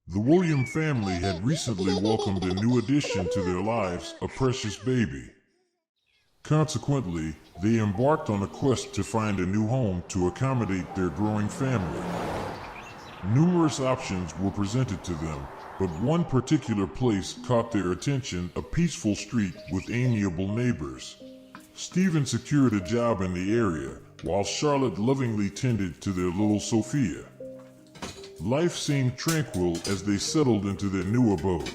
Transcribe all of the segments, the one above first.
The William family had recently welcomed a new addition to their lives, a precious baby. Consequently, they embarked on a quest to find a new home to accommodate their growing family. Numerous options were presented to them, but one particular place caught their attention, a peaceful street with amiable neighbors. Stephen secured a job in the area, while Charlotte lovingly tended to their little Sophia. Life seemed tranquil as they settled into their new abode.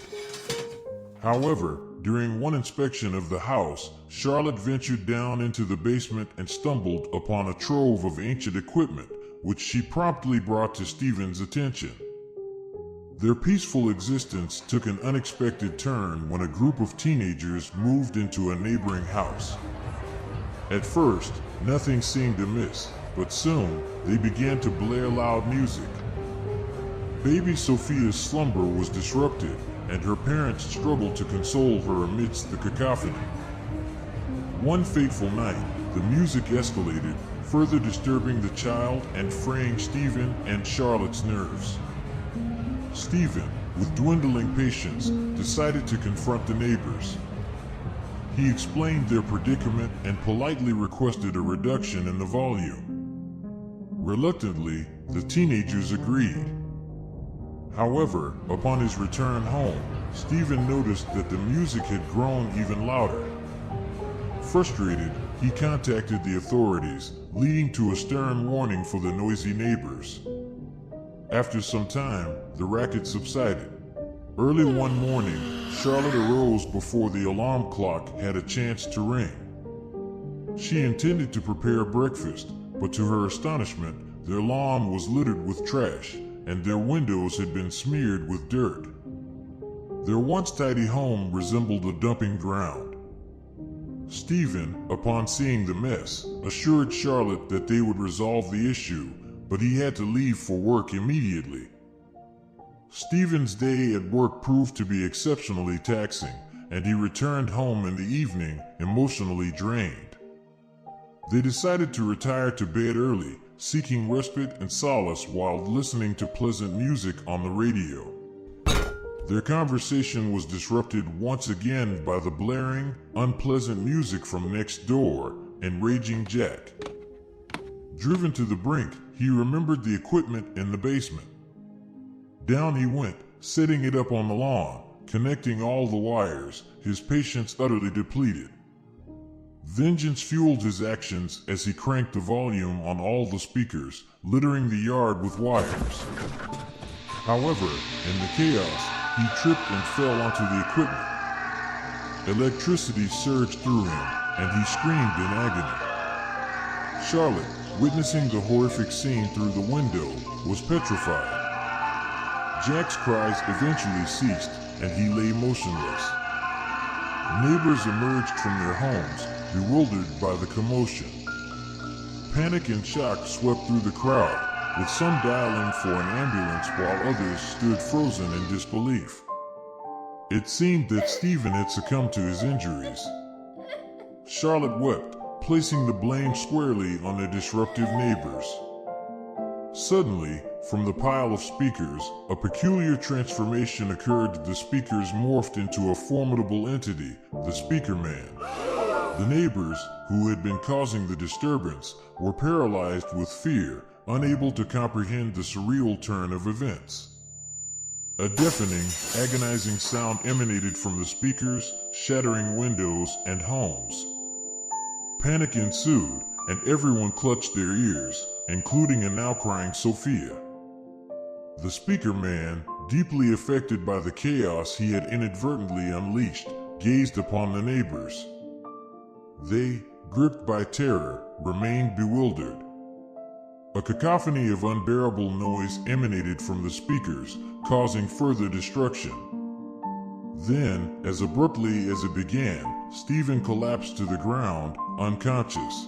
However, during one inspection of the house, Charlotte ventured down into the basement and stumbled upon a trove of ancient equipment, which she promptly brought to Stephen's attention. Their peaceful existence took an unexpected turn when a group of teenagers moved into a neighboring house. At first, nothing seemed amiss, but soon they began to blare loud music. Baby Sophia's slumber was disrupted, and her parents struggled to console her amidst the cacophony. One fateful night, the music escalated, further disturbing the child and fraying Stephen and Charlotte's nerves. Stephen, with dwindling patience, decided to confront the neighbors. He explained their predicament and politely requested a reduction in the volume. Reluctantly, the teenagers agreed. However, upon his return home, Stephen noticed that the music had grown even louder. Frustrated, he contacted the authorities, leading to a stern warning for the noisy neighbors. After some time, the racket subsided. Early one morning, Charlotte arose before the alarm clock had a chance to ring. She intended to prepare breakfast, but to her astonishment, their lawn was littered with trash, and their windows had been smeared with dirt. Their once tidy home resembled a dumping ground. Stephen, upon seeing the mess, assured Charlotte that they would resolve the issue, but he had to leave for work immediately. Stephen's day at work proved to be exceptionally taxing, and he returned home in the evening emotionally drained. They decided to retire to bed early, seeking respite and solace while listening to pleasant music on the radio. Their conversation was disrupted once again by the blaring, unpleasant music from next door and raging Jack. Driven to the brink, he remembered the equipment in the basement. Down he went, setting it up on the lawn, connecting all the wires, his patience utterly depleted. Vengeance fueled his actions as he cranked the volume on all the speakers, littering the yard with wires. However, in the chaos, he tripped and fell onto the equipment. Electricity surged through him, and he screamed in agony. Charlotte, witnessing the horrific scene through the window, was petrified. Jack's cries eventually ceased, and he lay motionless. Neighbors emerged from their homes, bewildered by the commotion. Panic and shock swept through the crowd, with some dialing for an ambulance while others stood frozen in disbelief. It seemed that Stephen had succumbed to his injuries. Charlotte wept, placing the blame squarely on their disruptive neighbors. Suddenly, from the pile of speakers, a peculiar transformation occurred. The speakers morphed into a formidable entity, the SPEAKERMAN. The neighbors, who had been causing the disturbance, were paralyzed with fear, unable to comprehend the surreal turn of events. A deafening, agonizing sound emanated from the speakers, shattering windows and homes. Panic ensued, and everyone clutched their ears, including a now-crying Sophia. The SPEAKERMAN, deeply affected by the chaos he had inadvertently unleashed, gazed upon the neighbors. They, gripped by terror, remained bewildered. A cacophony of unbearable noise emanated from the speakers, causing further destruction. Then, as abruptly as it began, Stephen collapsed to the ground, unconscious.